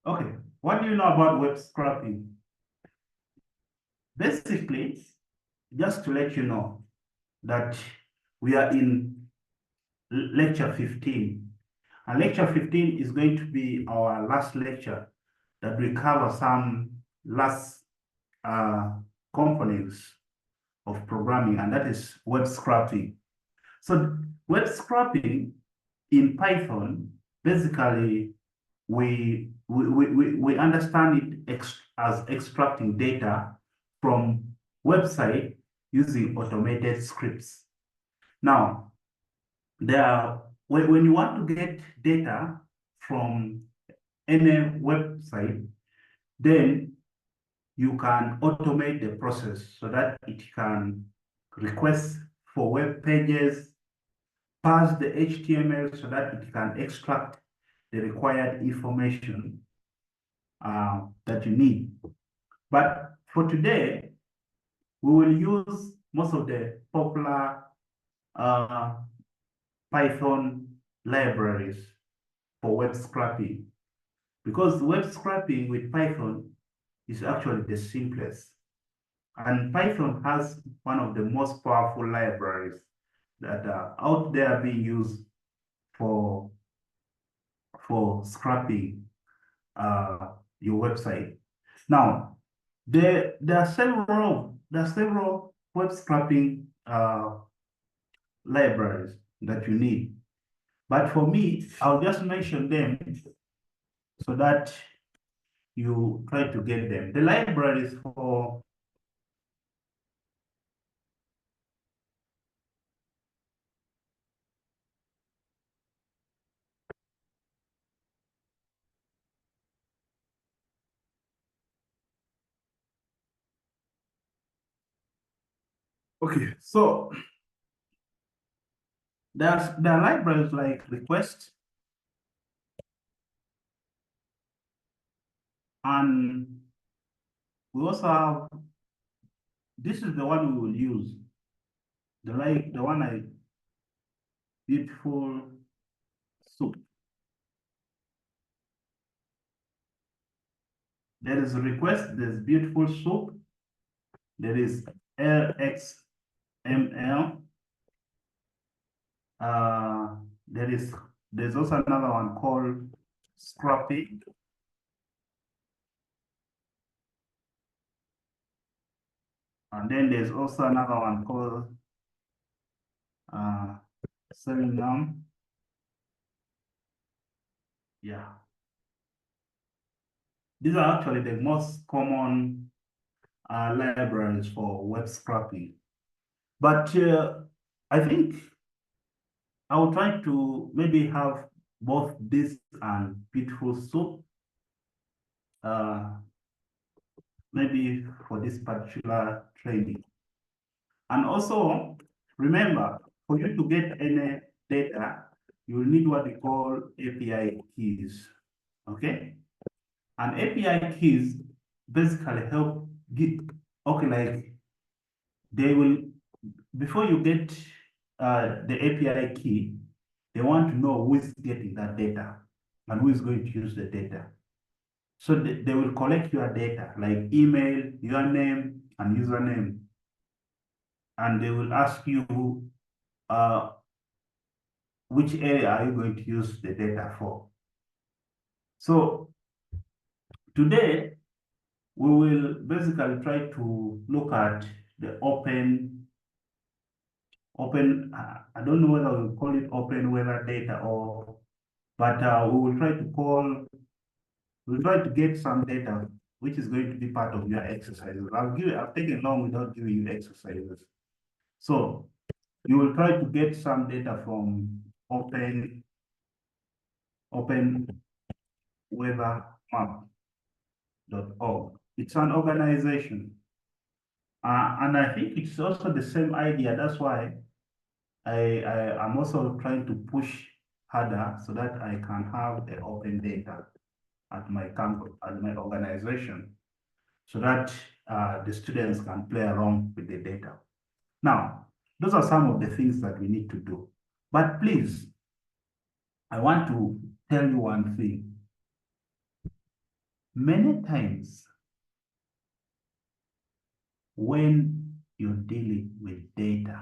Okay, what do you know about web scraping? Basically, just to let you know that we are in lecture 15. And lecture 15 is going to be our last lecture that we cover some last components of programming, and that is web scraping. So web scraping in Python, basically, we understand it as extracting data from website using automated scripts. Now, when you want to get data from any website, then you can automate the process so that it can request for web pages, parse the HTML so that it can extract the required information that you need. But for today, we will use most of the popular Python libraries for web scraping, because web scraping with Python is actually the simplest. And Python has one of the most powerful libraries that are out there being used for scraping your website. Now, there are several web scraping libraries that you need. But for me, I'll just mention them so that you try to get them. The libraries for okay, so there are libraries like request, and we also have, this is the one we will use, the one I beautiful soup. There is request, there's beautiful soup, there is LXML, there's also another one called Scrappy. And then there's also another one called Selenium. Yeah. These are actually the most common libraries for web scraping. But I think I will try to maybe have both this and beautiful soup, maybe for this particular training. And also, remember, for you to get any data, you will need what we call API keys, okay? And API keys basically help get, okay, like they will, before you get the API key, they want to know who is getting that data and who is going to use the data. So they will collect your data, like email, your name, and username. And they will ask you which area are you going to use the data for. So today, we will basically try to look at the open, I don't know whether we'll call it open weather data or, but we'll try to get some data which is going to be part of your exercises. I've taken long without giving you exercises. So you will try to get some data from open weathermap.org. It's an organization. And I think it's also the same idea. That's why I'm also trying to push harder so that I can have the open data at my campus, at my organization, so that the students can play around with the data. Now, those are some of the things that we need to do. But please, I want to tell you one thing. Many times when you're dealing with data,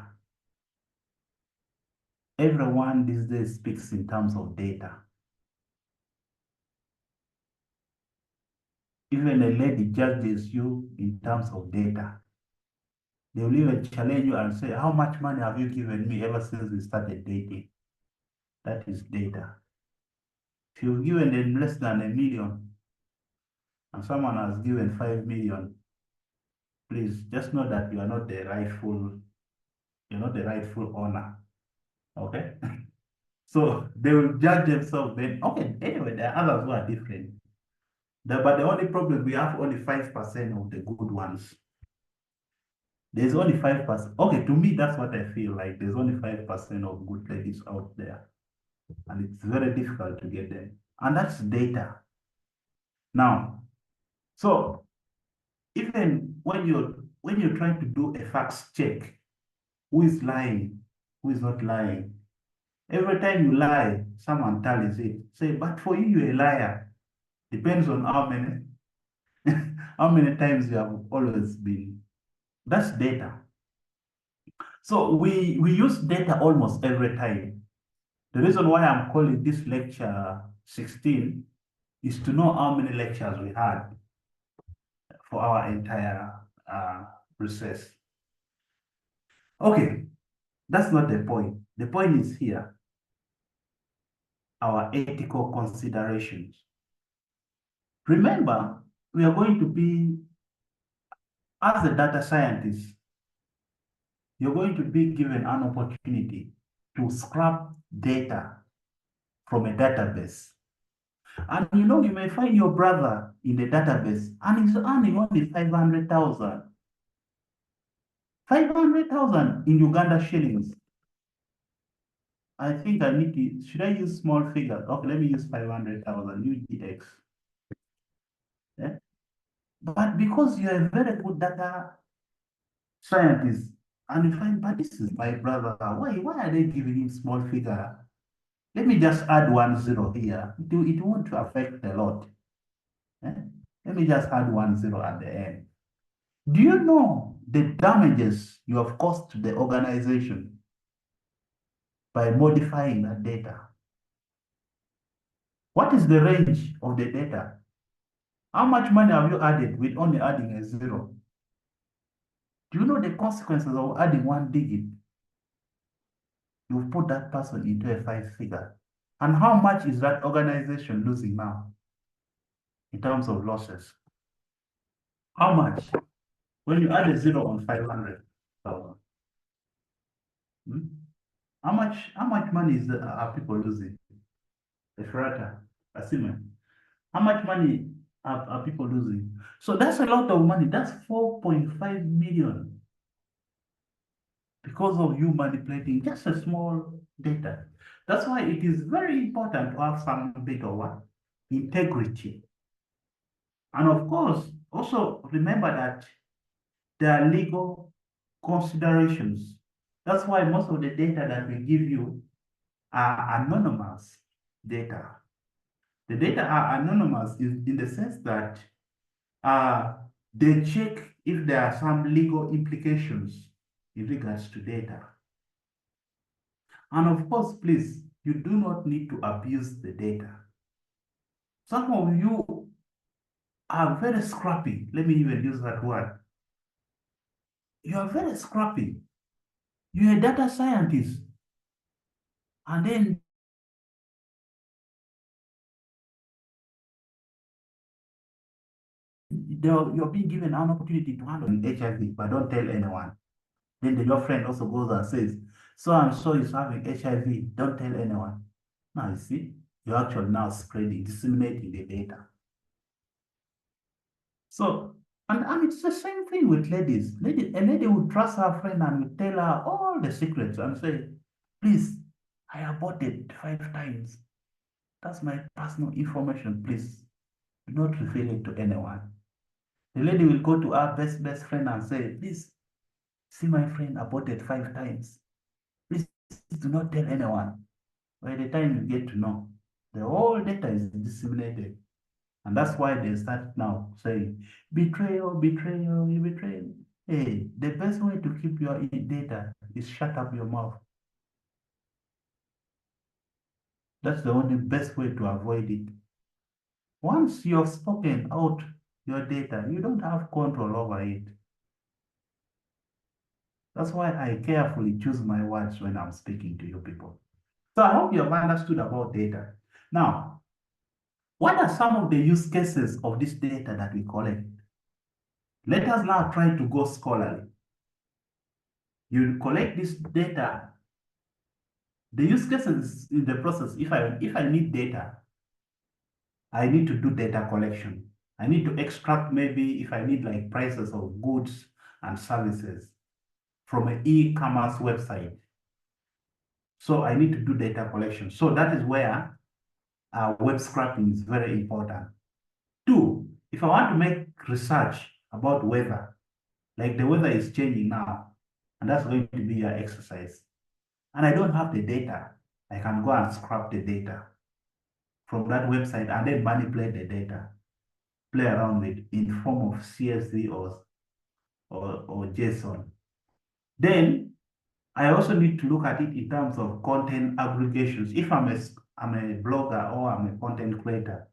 everyone these days speaks in terms of data. Even a lady judges you in terms of data. They will even challenge you and say, how much money have you given me ever since we started dating? That is data. If you've given them less than $1 million and someone has given 5 million, please just know that you're not the rightful owner. Okay? So they will judge themselves then. Okay, anyway, there are others who are different. But the only problem, we have only 5% of the good ones. There's only 5%. Okay, to me, that's what I feel like. There's only 5% of good ladies out there. And it's very difficult to get them. And that's data. Now, so even when you're trying to do a facts check, who is lying, who is not lying? Every time you lie, someone tallies it. Say, but for you, you're a liar. Depends on how many how many times you have always been. That's data. So we use data almost every time. The reason why I'm calling this lecture 16 is to know how many lectures we had for our entire recess. Okay, that's not the point. The point is here, our ethical considerations. Remember, we are going to be, as a data scientist, you're going to be given an opportunity to scrap data from a database. And you may find your brother in the database and he's earning only 500,000. 500,000 in Uganda shillings. I think I need to, should I use small figures? Okay, let me use 500,000 UGX. Yeah? But because you're a very good data scientist, and you find, but this is my brother, why are they giving him small figure? Let me just add 1 0 here. It won't affect a lot. Eh? Let me just add 1 0 at the end. Do you know the damages you have caused to the organization by modifying that data? What is the range of the data? How much money have you added with only adding a 0? Do you know the consequences of adding 1 digit? You've put that person into a 5 figure. And how much is that organization losing now in terms of losses? How much? When you add a 0 on 500,000, how much money are people losing? A Ferrata, a Siemens. How much money are people losing? So that's a lot of money. That's 4.5 million because of you manipulating just a small data. That's why it is very important to have some bit of what? Integrity. And of course, also remember that there are legal considerations. That's why most of the data that we give you are anonymous data. The data are anonymous in the sense that they check if there are some legal implications in regards to data. And of course, please, you do not need to abuse the data. Some of you are very scrappy. Let me even use that word. You are very scrappy. You're a data scientist. And then you're being given an opportunity to handle HIV, but don't tell anyone. Then your friend also goes and says, so and so is having HIV, don't tell anyone. Now you see, you're actually now spreading, disseminating the data. So, and it's the same thing with ladies. A lady would trust her friend and would tell her all the secrets and say, please, I aborted 5 times. That's my personal information. Please, do not reveal it to anyone. The lady will go to her best friend and say, please, see my friend aborted 5 times. Please do not tell anyone. By the time you get to know, the whole data is disseminated. And that's why they start now saying, betrayal, betrayal, you betrayed. Hey, the best way to keep your data is shut up your mouth. That's the only best way to avoid it. Once you've spoken out your data, you don't have control over it. That's why I carefully choose my words when I'm speaking to you people. So I hope you have understood about data. Now, what are some of the use cases of this data that we collect? Let us now try to go scholarly. You collect this data. The use cases in the process, if I need data, I need to do data collection. I need to extract maybe if I need like prices of goods and services from an e-commerce website. So I need to do data collection. So that is where web scraping is very important. Two, if I want to make research about weather, like the weather is changing now, and that's going to be your exercise, and I don't have the data, I can go and scrap the data from that website and then manipulate the data, play around with in form of CSV or JSON. Then I also need to look at it in terms of content aggregations. If I'm a blogger or I'm a content creator,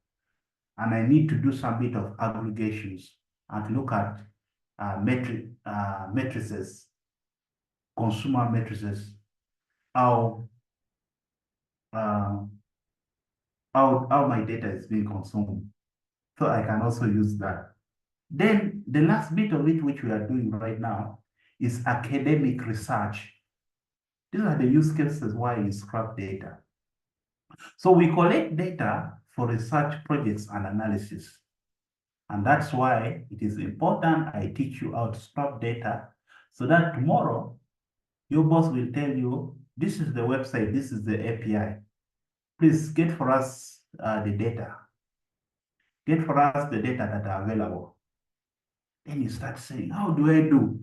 and I need to do some bit of aggregations and look at matrices, consumer matrices, how um, how my data is being consumed. So I can also use that. Then the last bit of it, which we are doing right now, is academic research. These are the use cases why you scrap data. So we collect data for research projects and analysis. And that's why it is important I teach you how to scrap data so that tomorrow your boss will tell you, this is the website, this is the API. Please get for us the data. Get for us the data that are available. Then you start saying, how do I do?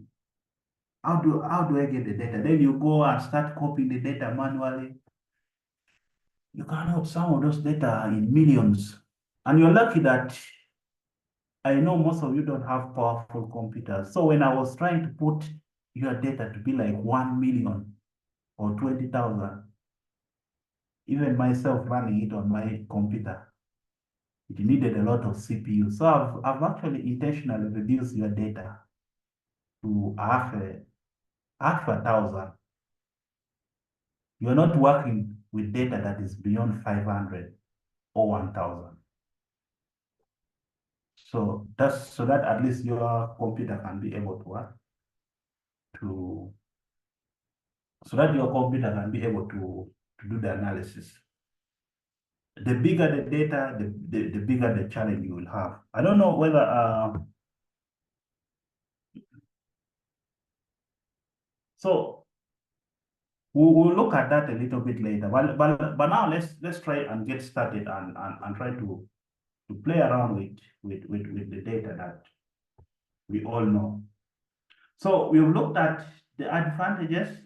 How do I get the data? Then you go and start copying the data manually. You cannot, some of those data are in millions. And you're lucky that I know most of you don't have powerful computers. So when I was trying to put your data to be like 1 million or 20,000, even myself running it on my computer, it needed a lot of CPU. So I've actually intentionally reduced your data to half a thousand. You're not working with data that is beyond 500 or 1,000. So that's so that at least your computer can be able to work to so that your computer can be able to do the analysis. The bigger the data, the bigger the challenge you will have. I don't know whether so we'll look at that a little bit later. But now let's try and get started and try to play around with the data that we all know. So we've looked at the advantages.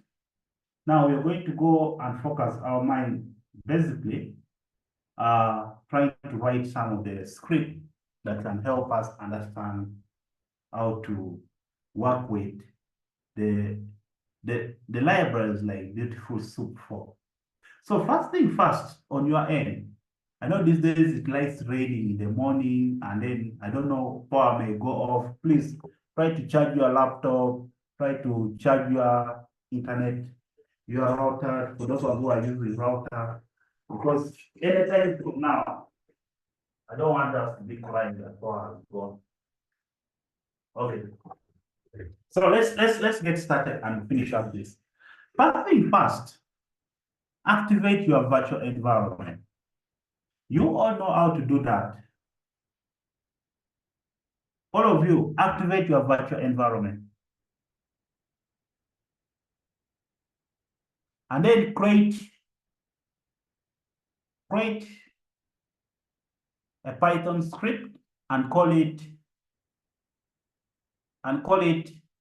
Now we're going to go and focus our mind basically trying to write some of the script that can help us understand how to work with the the libraries like Beautiful Soup for. So first thing first, on your end, I know these days it likes raining in the morning and then I don't know, power may go off. Please try to charge your laptop, try to charge your internet, your router, for those who are using router, because anytime from now, I don't want us to be crying that power has gone. Okay. So let's get started and finish up this. First thing first, activate your virtual environment. You all know how to do that. All of you, activate your virtual environment. And then create a Python script and call it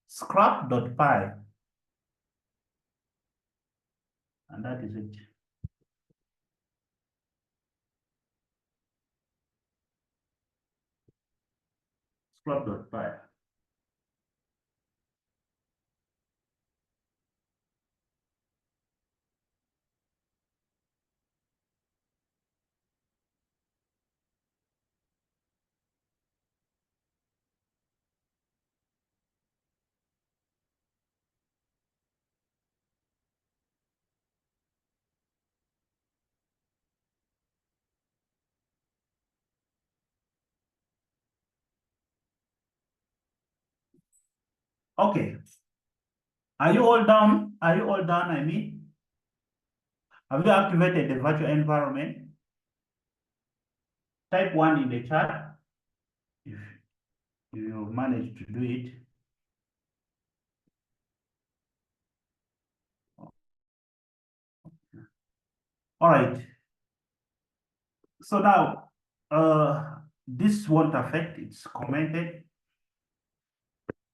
scrap.py. And that is it. scrub.py. Okay. Are you all done? Are you all done? I mean, have you activated the virtual environment? Type 1 in the chat if you manage to do it. All right. So now, this won't affect, it's commented.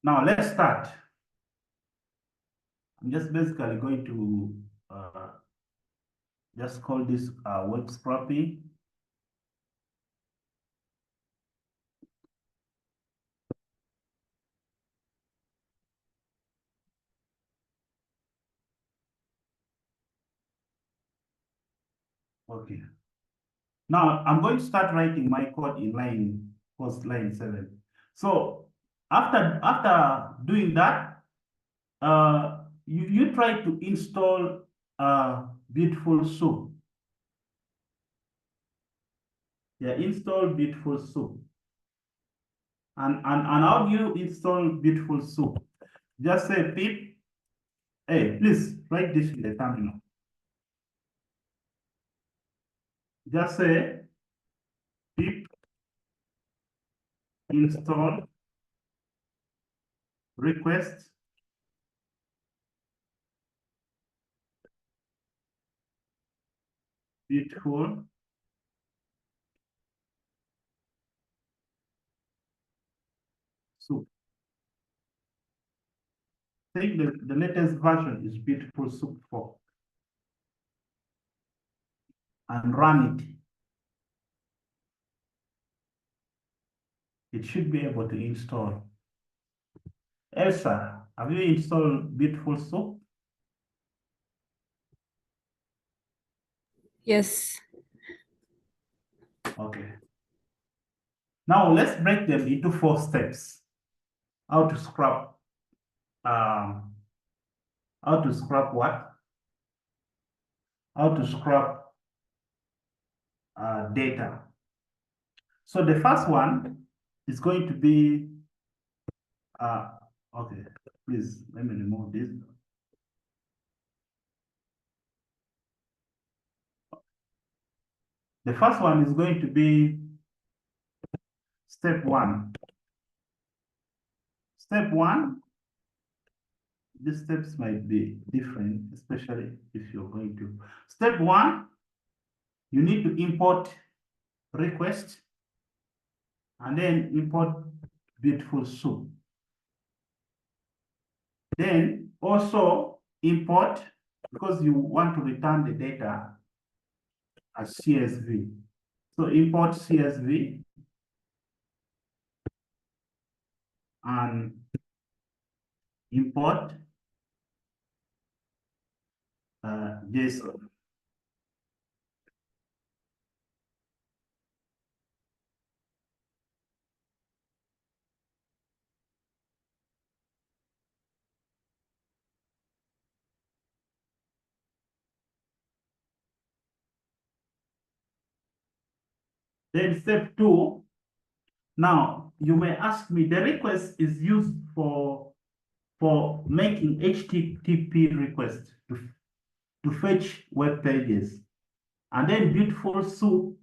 Now let's start. I'm just basically going to just call this web scrapping. Okay. Now I'm going to start writing my code in line 7. So after doing that, you try to install Beautiful Soup. Yeah, install Beautiful Soup. And how do you install Beautiful Soup? Just say pip. Hey, please write this in the terminal. Just say pip install request Beautiful Soup. I think the latest version is Beautiful Soup 4. And run it. It should be able to install. Elsa, have you installed Beautiful Soup? Yes. Okay. Now let's break them into 4 steps. How to scrap what? How to scrap data. So the first one is going to be okay, please let me remove this. The first one is going to be step 1. Step 1, these steps might be different, especially if you're going to. Step 1, you need to import request and then import Beautiful Soup. Then also import, because you want to return the data as CSV. So import CSV and import JSON. Then step 2, now you may ask me, the request is used for making HTTP requests to fetch web pages. And then Beautiful Soup,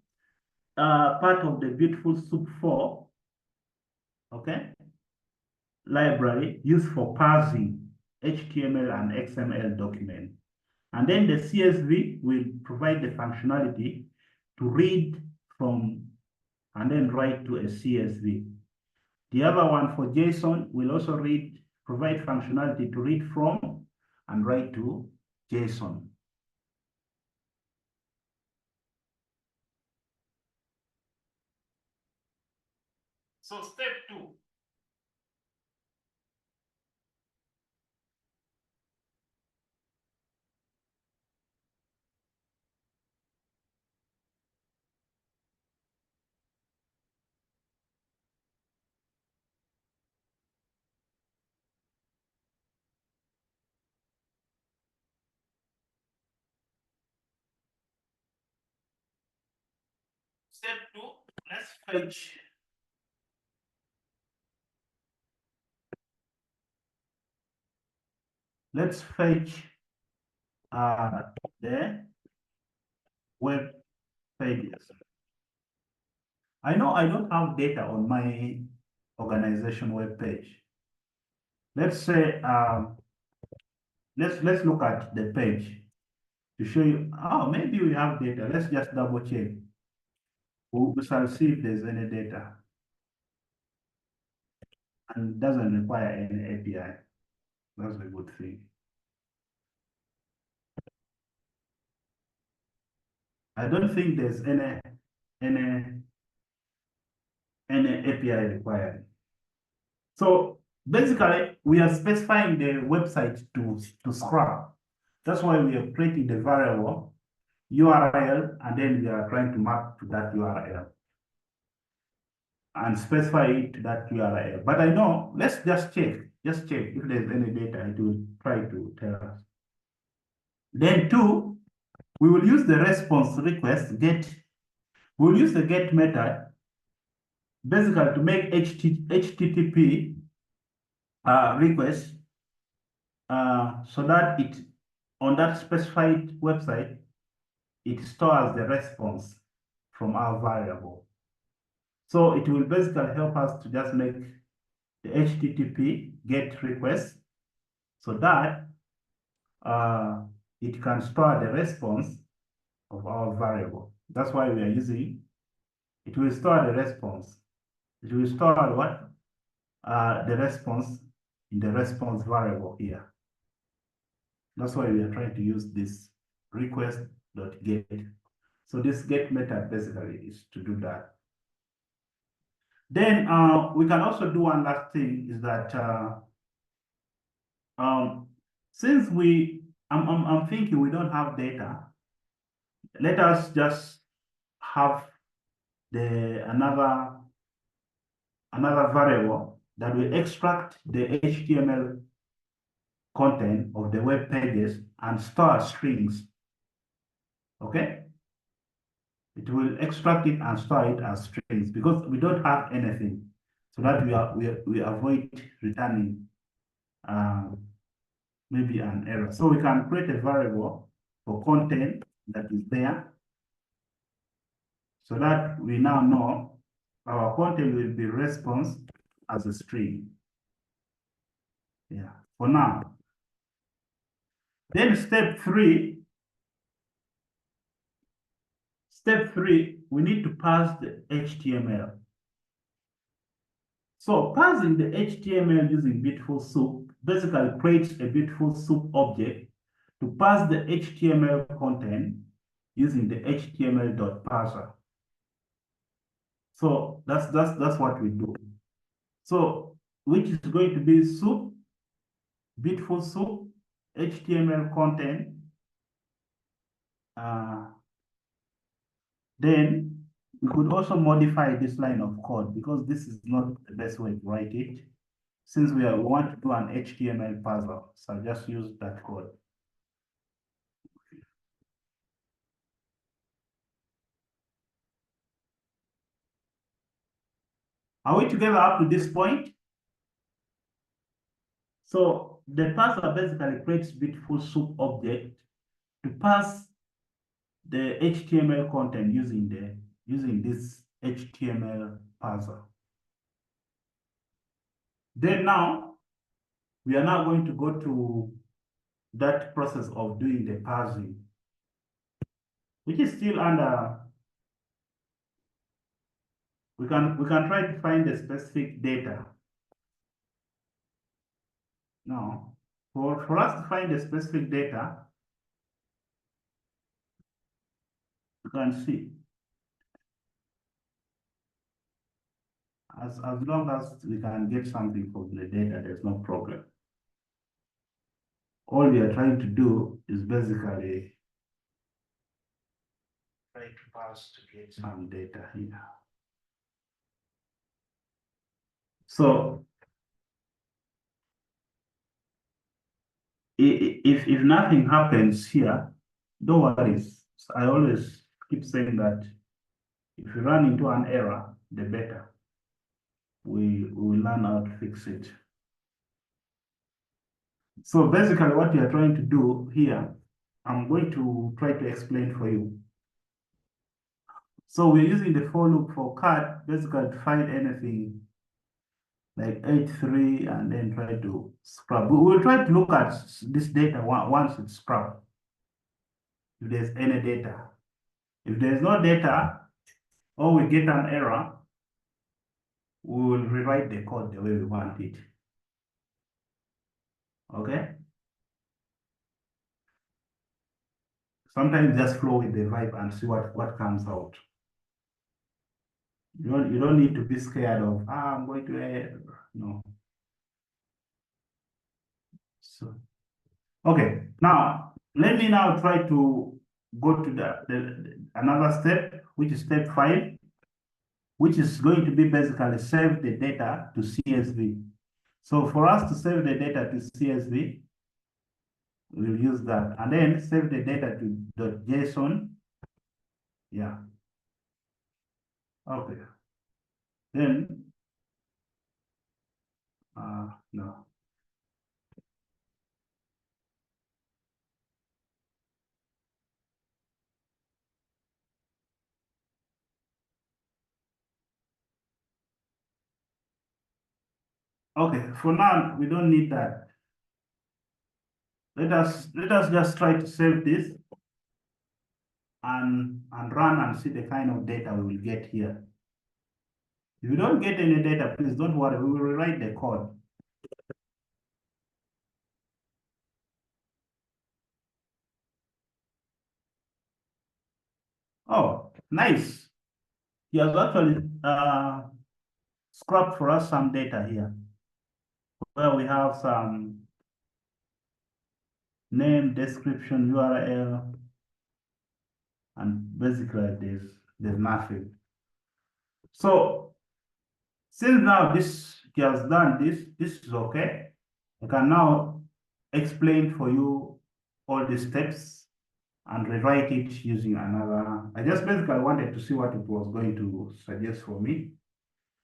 part of the Beautiful Soup 4, okay, library used for parsing HTML and XML document. And then the CSV will provide the functionality to read from and then write to a CSV. The other one for JSON will also provide functionality to read from and write to JSON. So step 2, fetch the web pages. I know I don't have data on my organization web page. Let's say let's look at the page to show you. Oh, maybe we have data. Let's just double check. We shall see if there's any data, and it doesn't require any API. That's a good thing. I don't think there's any API required. So basically, we are specifying the website to scrap. That's why we are creating the variable URL, and then we are trying to map to that URL and specify it to that URL. But I know, let's just check if there's any data. It will try to tell us. Then two, we will use the response request get. We'll use the get method basically to make HTTP request so that it on that specified website it stores the response from our variable. So it will basically help us to just make the HTTP GET request so that it can store the response of our variable. That's why we are using it. Will store the response. It will store what? The response in the response variable here. That's why we are trying to use this request.get. So this get method basically is to do that. Then we can also do one last thing is that since I'm thinking we don't have data, let us just have another variable that will extract the HTML content of the web pages and store strings. Okay? It will extract it and store it as strings because we don't have anything, so that we avoid returning maybe an error. So we can create a variable for content that is there, so that we now know our content will be response as a string. Yeah, for now. Then step three, we need to pass the HTML. So parsing the HTML using Beautiful Soup basically creates a Beautiful Soup object to parse the HTML content using the HTML.parser. So that's what we do. So which is going to be soup, Beautiful Soup, HTML content. Then we could also modify this line of code because this is not the best way to write it. Since we want to do an HTML parser, so I'll just use that code. Are we together up to this point? So the parser basically creates Beautiful Soup object to parse the HTML content using this HTML parser. Then now we are now going to go to that process of doing the parsing, which is still under. We can try to find the specific data. Now, for us to find the specific data, you can see as long as we can get something from the data, there's no problem. All we are trying to do is basically try to parse to get some data here. So if nothing happens here, don't worry. I always keep saying that if you run into an error, the better. We will learn how to fix it. So basically what we are trying to do here, I'm going to try to explain for you. So we're using the for loop for cat, basically to find anything like H3 and then try to scrub. We will try to look at this data once it's scrubbed, if there's any data. If there's no data, or we get an error, we will rewrite the code the way we want it. Okay? Sometimes just flow with the vibe and see what comes out. You don't need to be scared of, I'm going to, no. So, okay, now let me now try to go to another step, which is step 5, which is going to be basically save the data to CSV. So for us to save the data to CSV, we'll use that, and then save the data to .json. Yeah. Okay. Then, no. Okay, for now, we don't need that. Let us just try to save this and run and see the kind of data we will get here. If you don't get any data, please don't worry, we will rewrite the code. Oh, nice. He has actually scrubbed for us some data here, where we have some name, description, URL, and basically there's nothing. So since now he has done this is okay. I can now explain for you all the steps and rewrite it using another. I just basically wanted to see what it was going to suggest for me,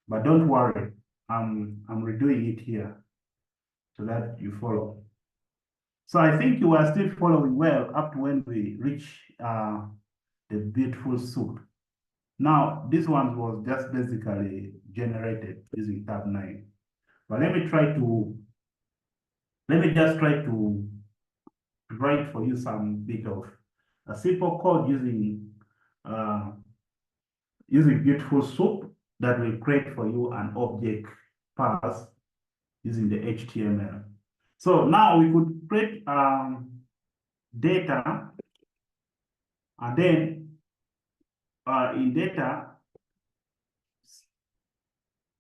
but don't worry, I'm redoing it here so that you follow. So I think you are still following well up to when we reach the beautiful soup. Now, this one was just basically generated using tab 9. But let me just try to write for you some bit of a simple code using beautiful soup that will create for you an object pass using the HTML. So now we could create data, and then in data,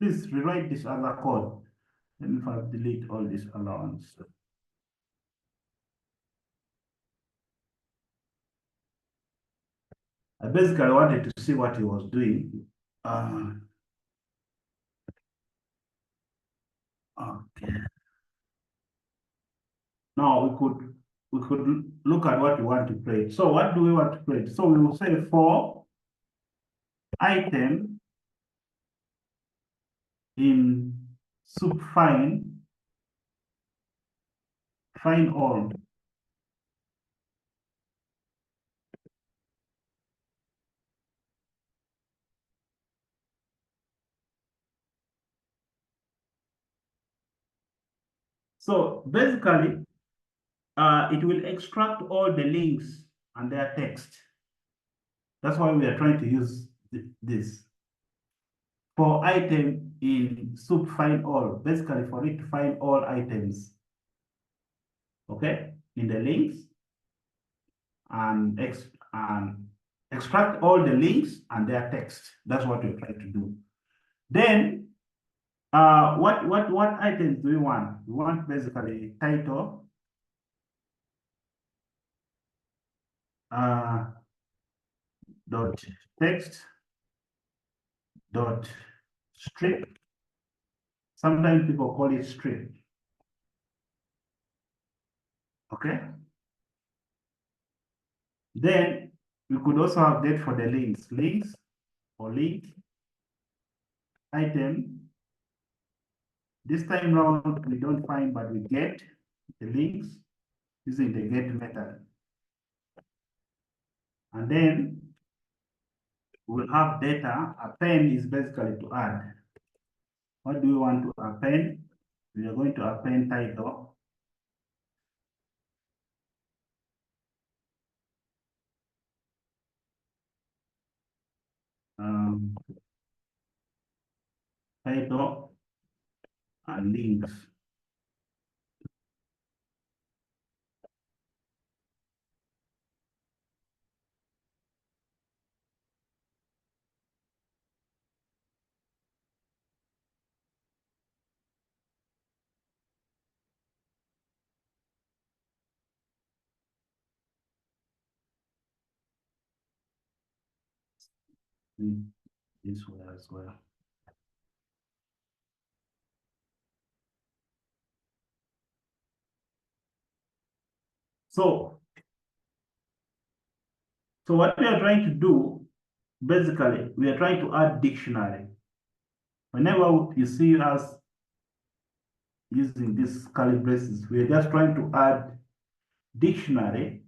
please rewrite this other code. Let me first delete all this allowance. I basically wanted to see what he was doing. Okay. Now we could look at what we want to create. So what do we want to create? So we will say for item in soup find all. So basically, it will extract all the links and their text. That's why we are trying to use this. For item in soup find all, basically for it to find all items, okay, in the links, and extract all the links and their text. That's what we're trying to do. Then, what items do we want? We want basically title, dot text, dot strip. Sometimes people call it strip. Okay. Then we could also have that for the links, or link, item. This time round, we don't find, but we get the links using the get method. And then we'll have data. Append is basically to add. What do we want to append? We are going to append title. Um, Title and links. This way as well. So what we are trying to do, basically, we are trying to add dictionary. Whenever you see us using these curly braces, we are just trying to add dictionary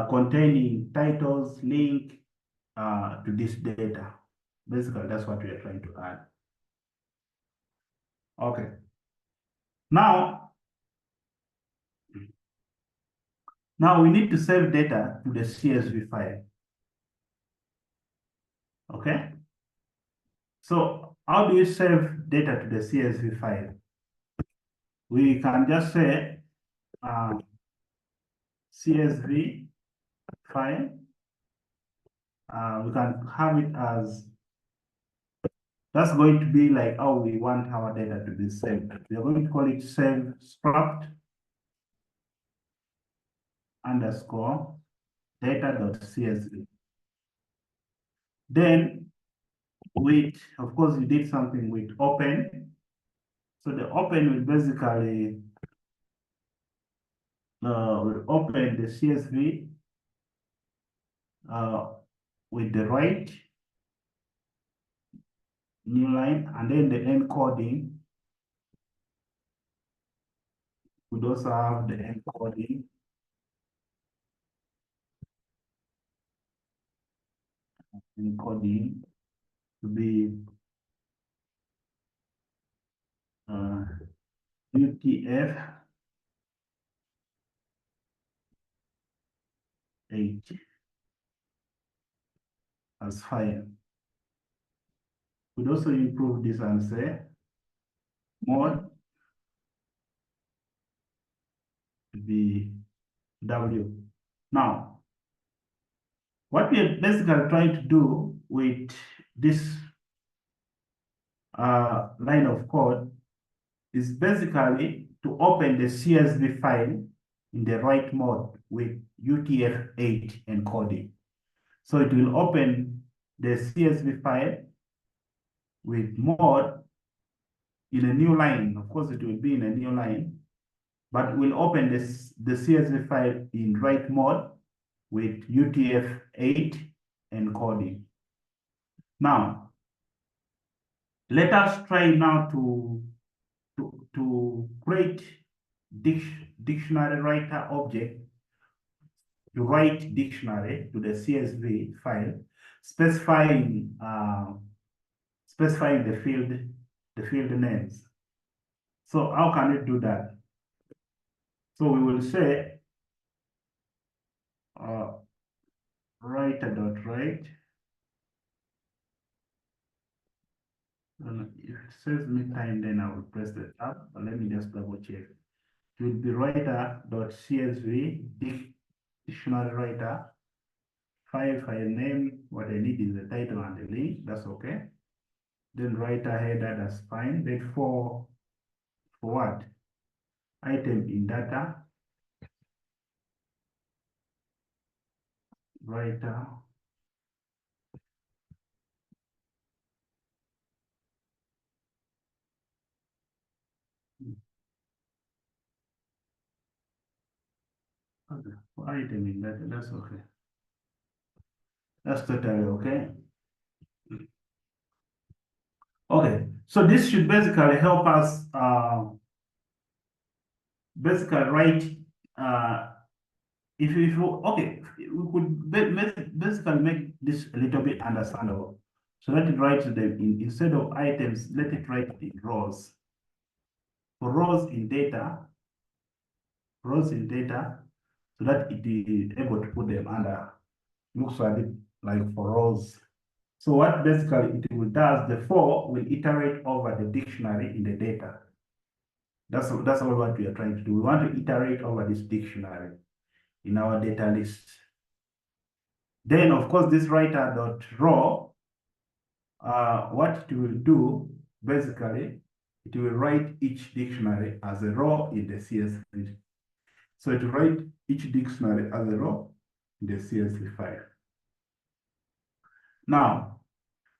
containing titles, link to this data. Basically, that's what we are trying to add. Okay. Now we need to save data to the CSV file. Okay. So how do you save data to the CSV file? We can just say CSV file. We can have it as, that's going to be like how we want our data to be saved. We are going to call it save struct underscore data.csv. Then with, of course, we did something with open. So the open will basically will open the CSV with the right new line, and then the encoding would also have the encoding. Encoding to be UTF-8 as file. We'd also improve this and say mode to be W. Now, what we are basically trying to do with this line of code is basically to open the CSV file in the right mode with UTF-8 encoding. So it will open the CSV file with mode in a new line. Of course, it will be in a new line, but we'll open the CSV file in write mode with UTF-8 encoding. Now, let us try now to create dictionary writer object to write dictionary to the CSV file, specifying the field names. So how can we do that? So we will say writer.write. If it saves me time, then I will press the tab, but let me just double check. It will be writer.csv dictionary writer file name. What I need is the title and the link. That's okay. Then writer header, that's fine. Then for what? Item in data. Writer. Okay. For item in data, that's okay. That's totally okay. Okay, so this should basically help us basically write if you okay, we could basically make this a little bit understandable. So let it write them in instead of items, let it write in rows. For rows in data, so that it is able to put them under looks like for rows. So what basically it will does, the for will iterate over the dictionary in the data. That's all what we are trying to do. We want to iterate over this dictionary in our data list. Then, of course, this writer.row, what it will do, basically, it will write each dictionary as a row in the CSV. So it will write each dictionary as a row in the CSV file. Now,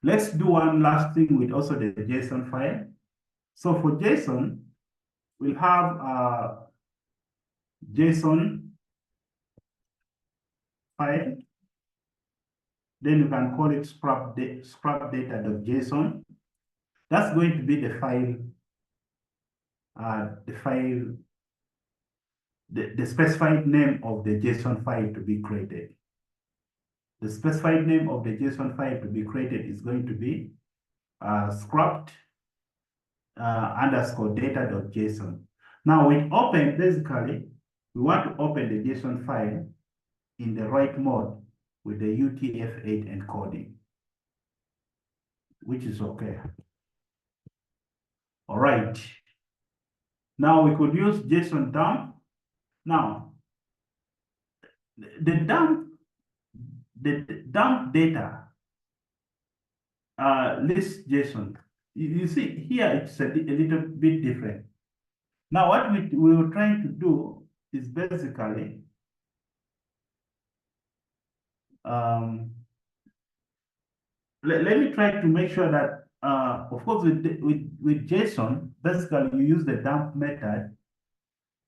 let's do one last thing with also the JSON file. So for JSON, we'll have a JSON file. Then you can call it scrap data.json. That's going to be the specified name of the JSON file to be created. The specified name of the JSON file to be created is going to be scrapped underscore data.json. Now with open, basically, we want to open the JSON file in the right mode with the UTF-8 encoding, which is okay. All right. Now we could use JSON dump. Now, the dump data list JSON. You see here it's a little bit different. Now what we were trying to do is basically let me try to make sure that of course with JSON, basically you use the dump method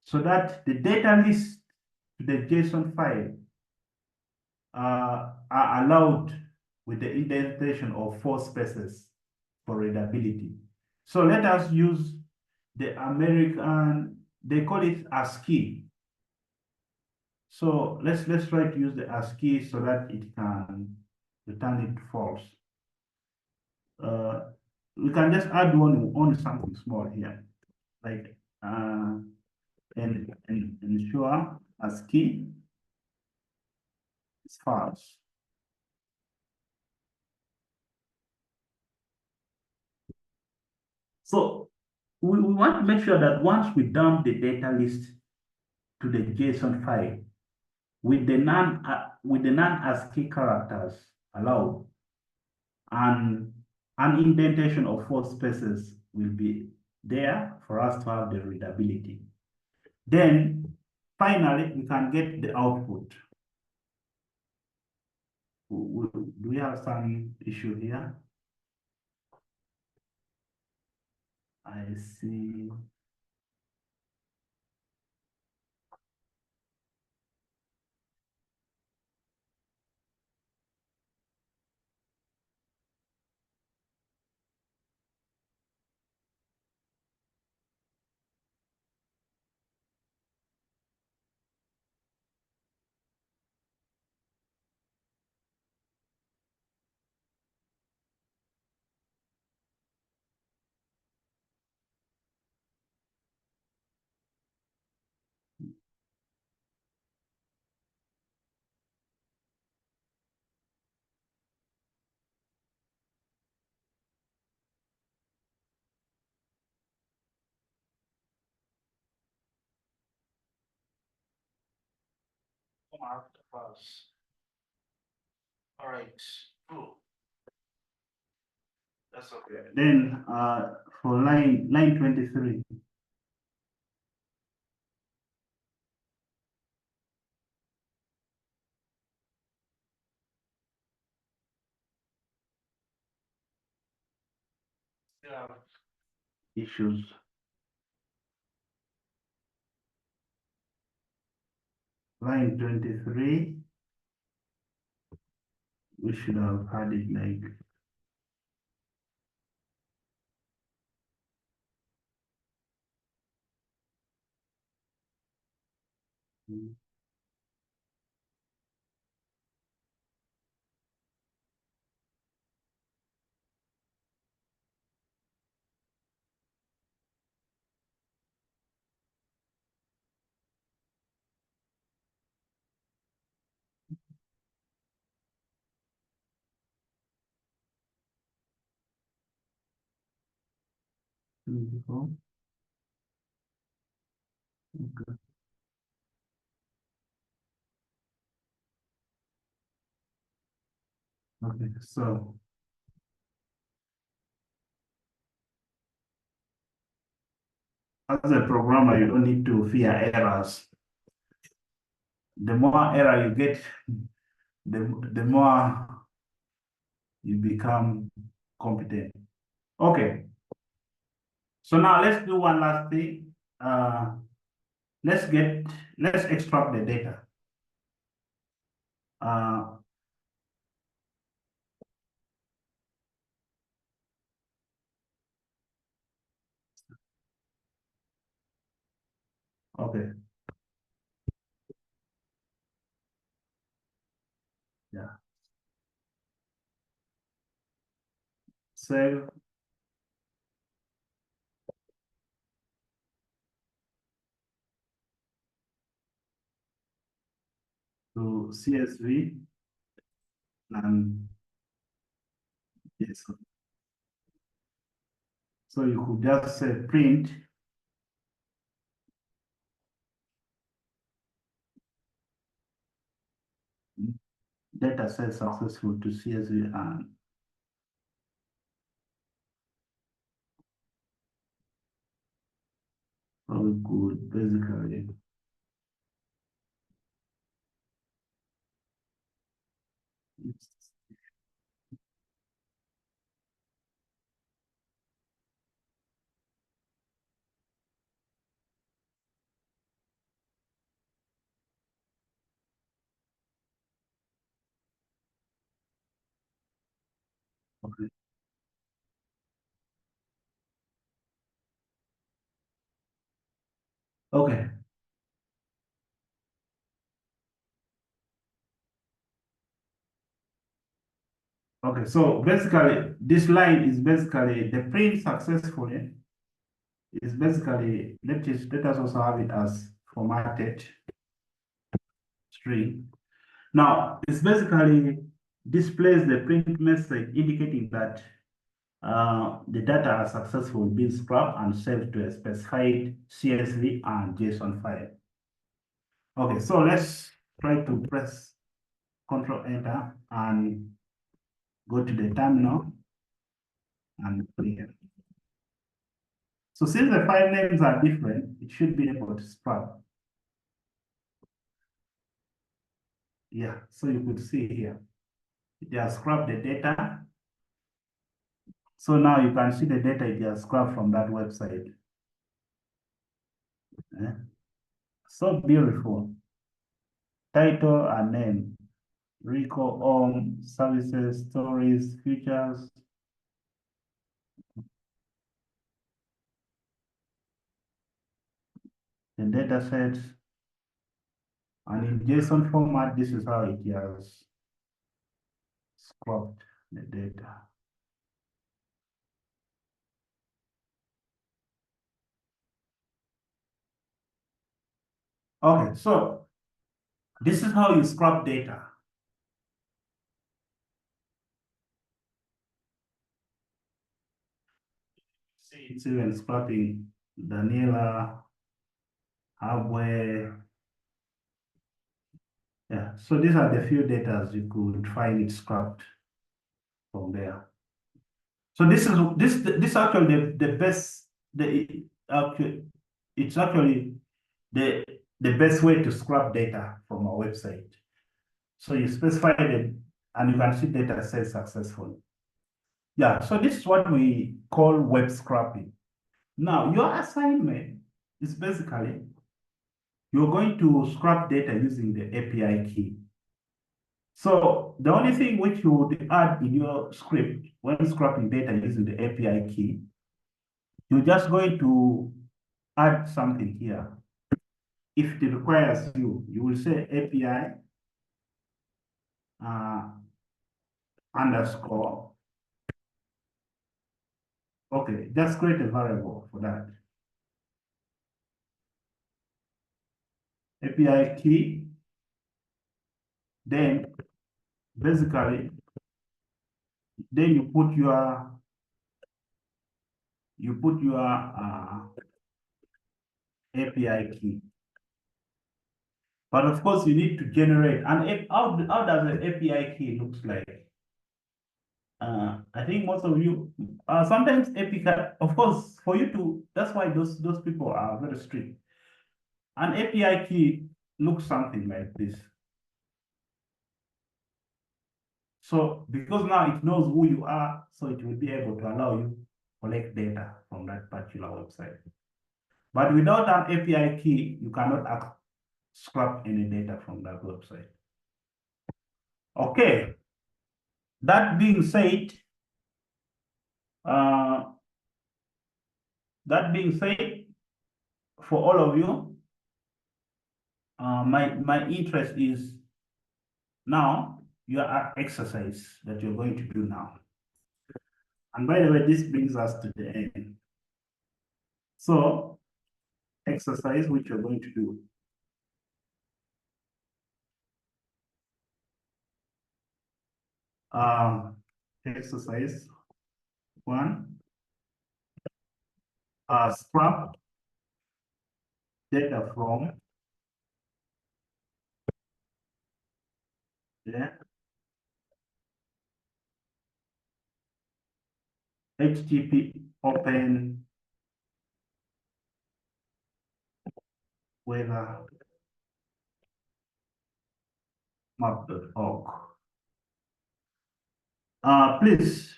so that the data list to the JSON file are allowed with the indentation of 4 spaces for readability. So let us use the American, they call it ASCII. So let's try to use the ASCII so that it can return it false. We can just add only something small here, like and ensure ASCII is false. So we want to make sure that once we dump the data list to the JSON file with the non-ASCII characters allowed, and an indentation of 4 spaces will be there for us to have the readability. Then finally we can get the output. Do we have some issue here? I see. All right. Cool. That's okay. Then for line 23. Yeah. Issues. Line 23, we should have had it like Okay. Okay. Okay. So as a programmer, you don't need to fear errors. The more error you get, the more you become competent. Okay. So now let's do one last thing. Let's extract the data. Uh, okay. Yeah. Save to CSV and yes. So you could just say print data set successful to CSV and so we could basically okay. Okay. Okay. So basically, this line is basically the print successfully is basically let us also have it as formatted string. Now it's basically displays the print message indicating that the data are successful being scrubbed and saved to a specified CSV and JSON file. Okay, so let's try to press Control Enter and go to the terminal and clear. So since the file names are different, it should be able to scrub. Yeah, so you could see here, it has scrubbed the data. So now you can see the data it has scrubbed from that website. Yeah. So beautiful. Title and name. Rico Home, services, stories, features. The data sets. And in JSON format, this is how it has scrubbed the data. Okay, so this is how you scrub data. See, it's even scrubbing Daniela, hardware. Yeah, so these are the few data you could find it scrubbed from there. So this actually the best actually it's actually the best way to scrub data from a website. So you specify it and you can see data set successful. Yeah, so this is what we call web scrapping. Now, your assignment is basically you're going to scrap data using the API key. So the only thing which you would add in your script when scrapping data using the API key, you're just going to add something here. if it requires you will say API underscore. Okay, just create a variable for that. API key. Then basically, then you put your API key. But of course, you need to generate. And how does an API key looks like? I think most of you, sometimes API, of course, for you to, that's why those people are very strict. An API key looks something like this. So because now it knows who you are, so it will be able to allow you collect data from that particular website. But without an API key, you cannot scrap any data from that website. Okay. That being said, for all of you, my interest is now your exercise that you're going to do now. And by the way, this brings us to the end. So, exercise which you're going to do. Exercise 1, scrap data from the HTTP open weather map.org. Please,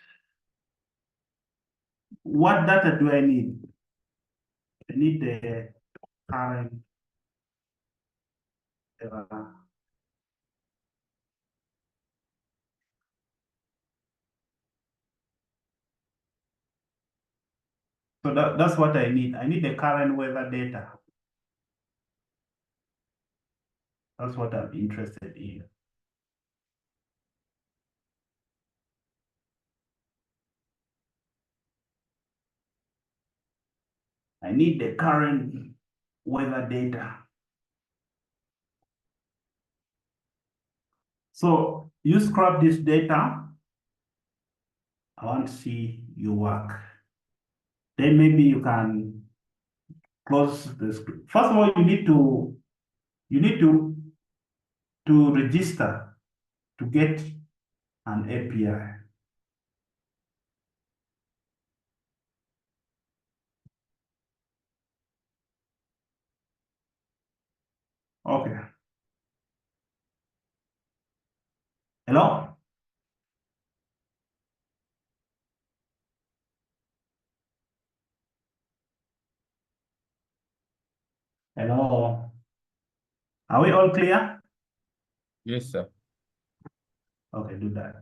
what data do I need? I need the current so that's what I need. I need the current weather data. That's what I'm interested in. I need the current weather data. So you scrap this data. I want to see your work. Then maybe you can close the script. First of all, you need to register to get an API. Okay. Hello? Hello? Are we all clear? Yes, sir. Okay, do that.